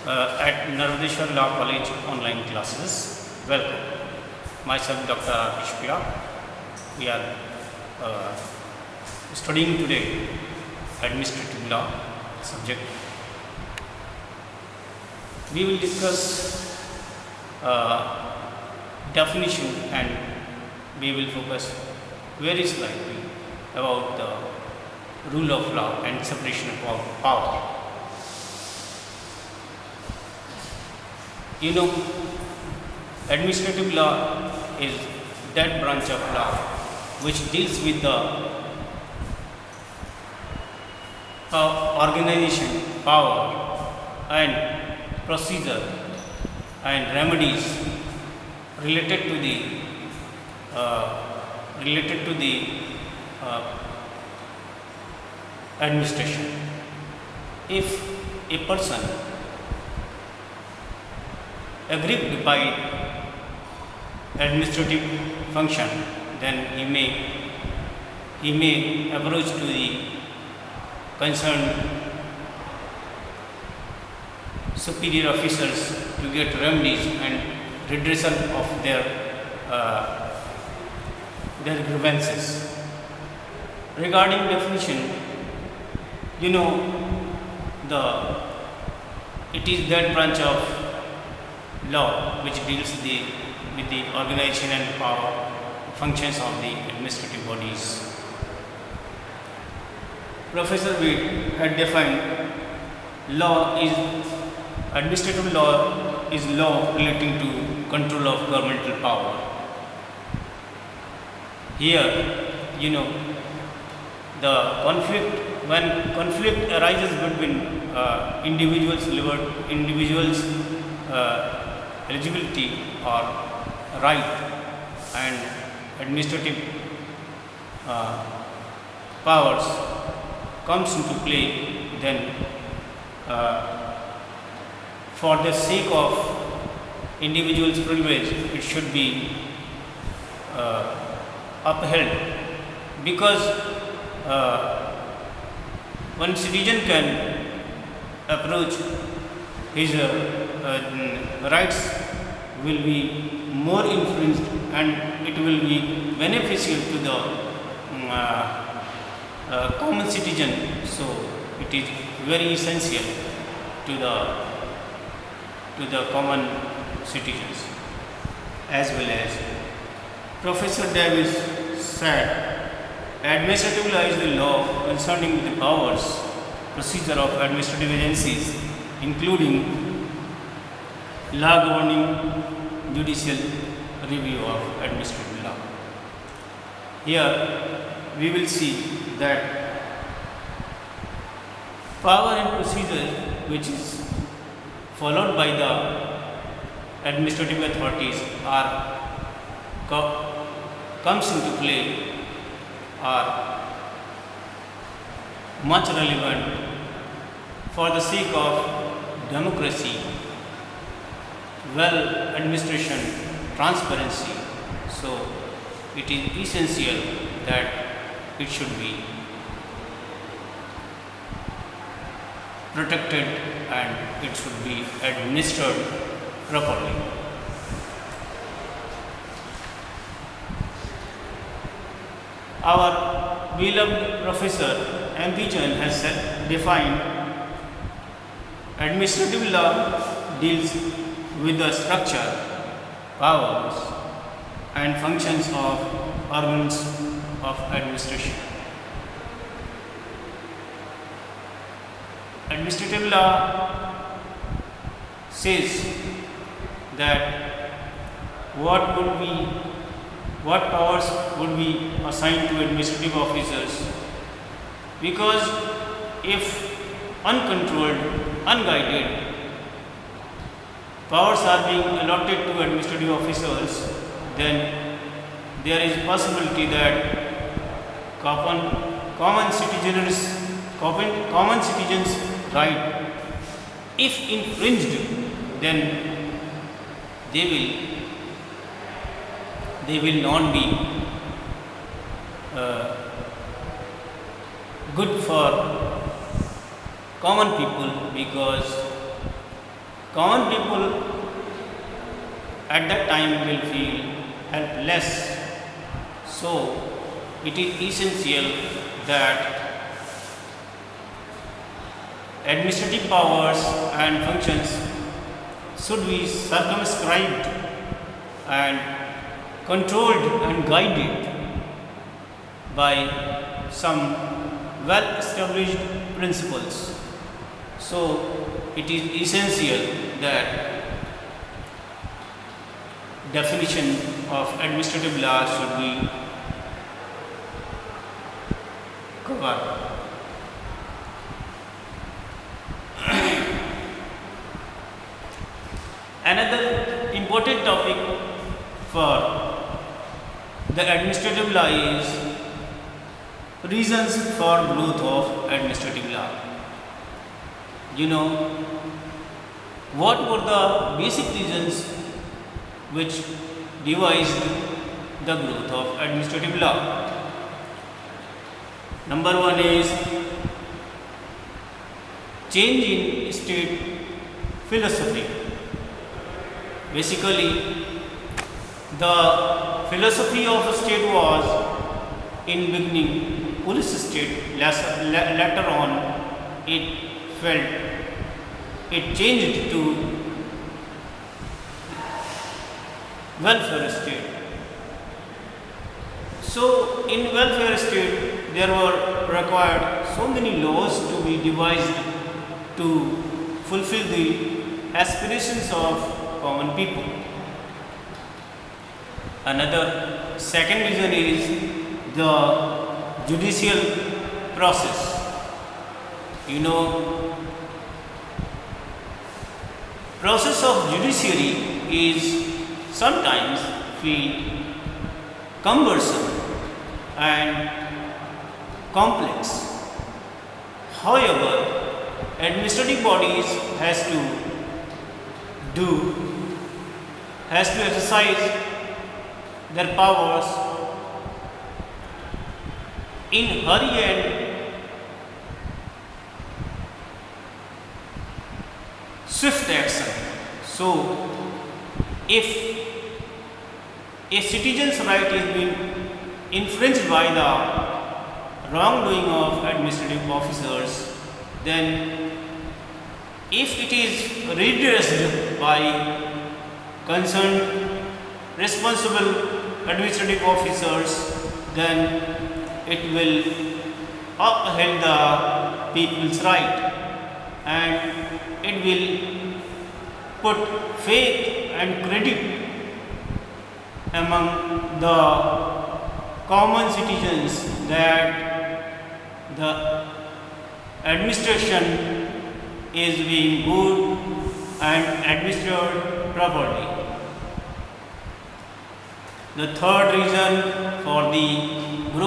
at Narvadeshwar Law College online classes. Welcome. Myself Dr. R. Shukla. We are studying today administrative law subject. We will discuss definition and we will focus very slightly about the rule of law and separation of power. You know, administrative law is that branch of law which deals with the organization, power and procedure and remedies related to the administration. If a person aggrieved by administrative function, then he may approach to the concerned superior officers to get remedies and redressal of their grievances. Regarding definition, you know, it is that branch of law which deals with the organization and power functions of the administrative bodies. Professor Wade had defined administrative law is law relating to control of governmental power. Here, you know, when conflict arises between individuals eligibility or right and administrative powers comes into play, then for the sake of individuals' privilege, it should be upheld, because one citizen can approach his rights will be more influenced and it will be beneficial to the common citizen. So it is very essential to the common citizens. As well as Professor Davis said, administrative law is the law concerning the powers, procedure of administrative agencies, including law governing judicial review of administrative law. Here we will see that power and procedure which is followed by the administrative authorities comes into play are much relevant for the sake of democracy, well administration, transparency. So it is essential that it should be protected and it should be administered properly. Our beloved Professor M.P. Jain has defined administrative law deals with the structure, powers and functions of organs of administration. Administrative law says that what powers would be assigned to administrative officers, because if uncontrolled, unguided powers are being allotted to administrative officers, then there is possibility that common citizens' right, if infringed, then they will not be good for common people, because common people at that time will feel helpless. So it is essential that administrative powers and functions should be circumscribed and controlled and guided by some well established principles. So it is essential that definition of administrative law should be covered. Another important topic for the administrative law is reasons for growth of administrative law. You know, what were the basic reasons which devised the growth of administrative law? Number one is change in state philosophy. Basically, the philosophy of a state was in beginning police state. Later on, it changed to welfare state. So in welfare state there were required so many laws to be devised to fulfill the aspirations of common people. Another second reason is the judicial process. You know, process of judiciary is sometimes feel cumbersome and complex. However, administrative bodies has to exercise their powers in hurry and swift action. So, if a citizen's right is being infringed by the wrongdoing of administrative officers, then if it is redressed by concerned responsible administrative officers, then it will uphold the people's right and it will put faith and credit among the common citizens that the administration is being good and administered properly. The third reason for the growth